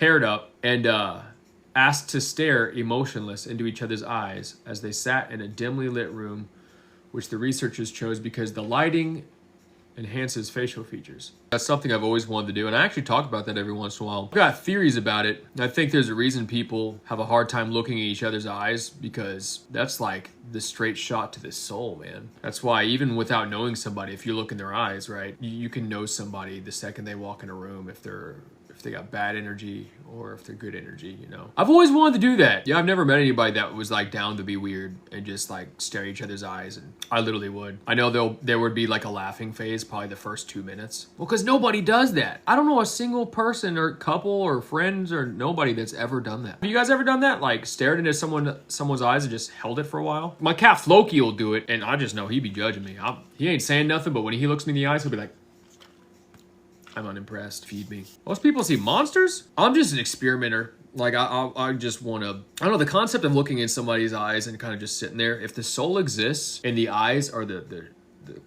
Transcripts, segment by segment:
paired up and asked to stare emotionless into each other's eyes as they sat in a dimly lit room, which the researchers chose because the lighting enhances facial features. That's something I've always wanted to do, and I actually talk about that every once in a while. I've got theories about it. I think there's a reason people have a hard time looking at each other's eyes, because that's like the straight shot to the soul, man. That's why even without knowing somebody, if you look in their eyes, right, you can know somebody the second they walk in a room if they got bad energy or if they're good energy, you know. I've always wanted to do that. Yeah, I've never met anybody that was like down to be weird and just like stare at each other's eyes, and I literally would. I know there would be like a laughing phase probably the first 2 minutes. Well, because nobody does that. I don't know a single person or couple or friends or nobody that's ever done that. Have you guys ever done that? Like stared into someone's eyes and just held it for a while? My cat Floki will do it, and I just know he'd be judging me. He ain't saying nothing, but when he looks me in the eyes, he'll be like, I'm unimpressed. Feed me. Most people see monsters. I'm just an experimenter. Like I just want to. I don't know, the concept of looking in somebody's eyes and kind of just sitting there. If the soul exists and the eyes are the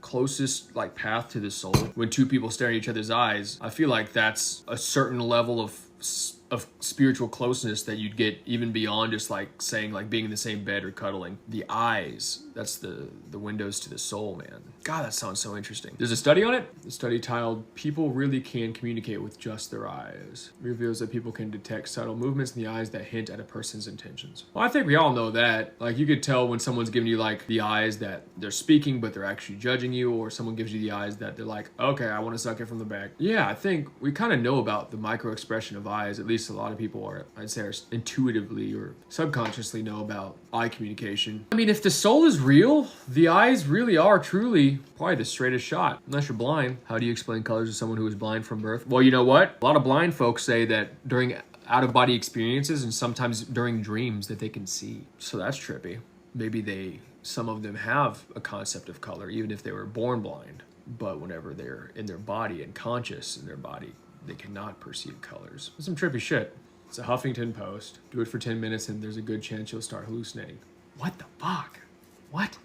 closest like path to the soul, when two people stare at each other's eyes, I feel like that's a certain level of spiritual closeness that you'd get even beyond just like saying like being in the same bed or cuddling. The eyes, that's the windows to the soul, man. God, that sounds so interesting. There's a study on it. The study titled "People Really Can Communicate with Just Their Eyes" reveals that people can detect subtle movements in the eyes that hint at a person's intentions. Well, I think we all know that. Like you could tell when someone's giving you like the eyes that they're speaking but they're actually judging you, or someone gives you the eyes that they're like, okay, I want to suck it from the back. Yeah, I think we kind of know about the micro expression of eyes. At least a lot of people are, I'd say, are intuitively or subconsciously know about eye communication. I mean, if the soul is real, the eyes really are truly probably the straightest shot, unless you're blind. How do you explain colors to someone who is blind from birth? Well, you know what? A lot of blind folks say that during out-of-body experiences and sometimes during dreams that they can see. So that's trippy. Maybe some of them have a concept of color, even if they were born blind. But whenever they're in their body and conscious in their body, they cannot perceive colors. That's some trippy shit. It's a Huffington Post. Do it for 10 minutes and there's a good chance you'll start hallucinating. What the fuck? What?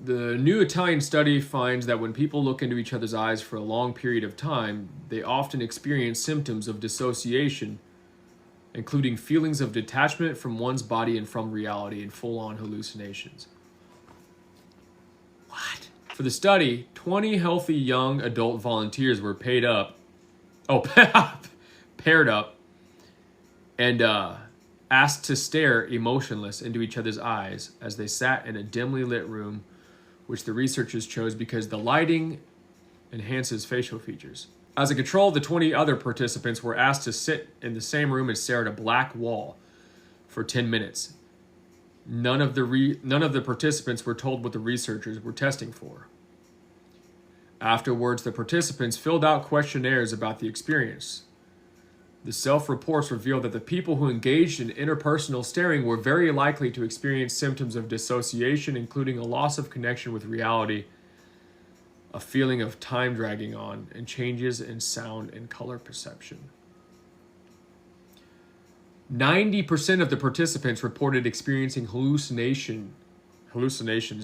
The new Italian study finds that when people look into each other's eyes for a long period of time, they often experience symptoms of dissociation, including feelings of detachment from one's body and from reality, and full-on hallucinations. What? For the study, 20 healthy young adult volunteers were paired up and asked to stare emotionless into each other's eyes as they sat in a dimly lit room, which the researchers chose because the lighting enhances facial features. As a control, the 20 other participants were asked to sit in the same room and stare at a black wall for 10 minutes. None of the participants were told what the researchers were testing for. Afterwards, the participants filled out questionnaires about the experience. The self-reports revealed that the people who engaged in interpersonal staring were very likely to experience symptoms of dissociation, including a loss of connection with reality, a feeling of time dragging on, and changes in sound and color perception. 90% of the participants reported experiencing hallucinations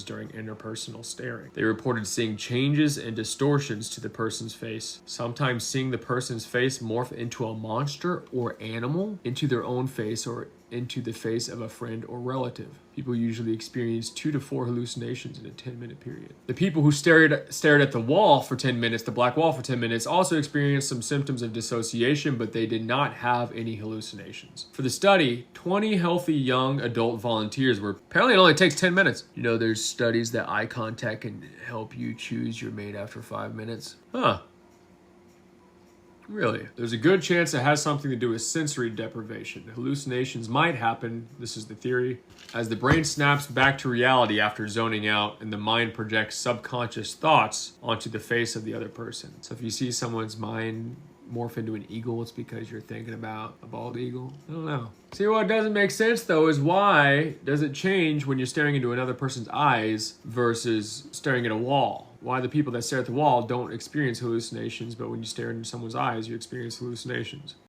during interpersonal staring. They reported seeing changes and distortions to the person's face, sometimes seeing the person's face morph into a monster or animal, into their own face, or into the face of a friend or relative. People usually experience 2 to 4 hallucinations in a 10-minute period. The people who stared at the wall for 10 minutes, the black wall for 10 minutes, also experienced some symptoms of dissociation, but they did not have any hallucinations. For the study, 20 healthy young adult volunteers were, apparently it only takes 10 minutes. You know, there's studies that eye contact can help you choose your mate after 5 minutes. Huh. Really? There's a good chance it has something to do with sensory deprivation. Hallucinations might happen, this is the theory, as the brain snaps back to reality after zoning out and the mind projects subconscious thoughts onto the face of the other person. So if you see someone's mind morph into an eagle, it's because you're thinking about a bald eagle. I don't know. See, what doesn't make sense though is why does it change when you're staring into another person's eyes versus staring at a wall? Why the people that stare at the wall don't experience hallucinations, but when you stare into someone's eyes, you experience hallucinations.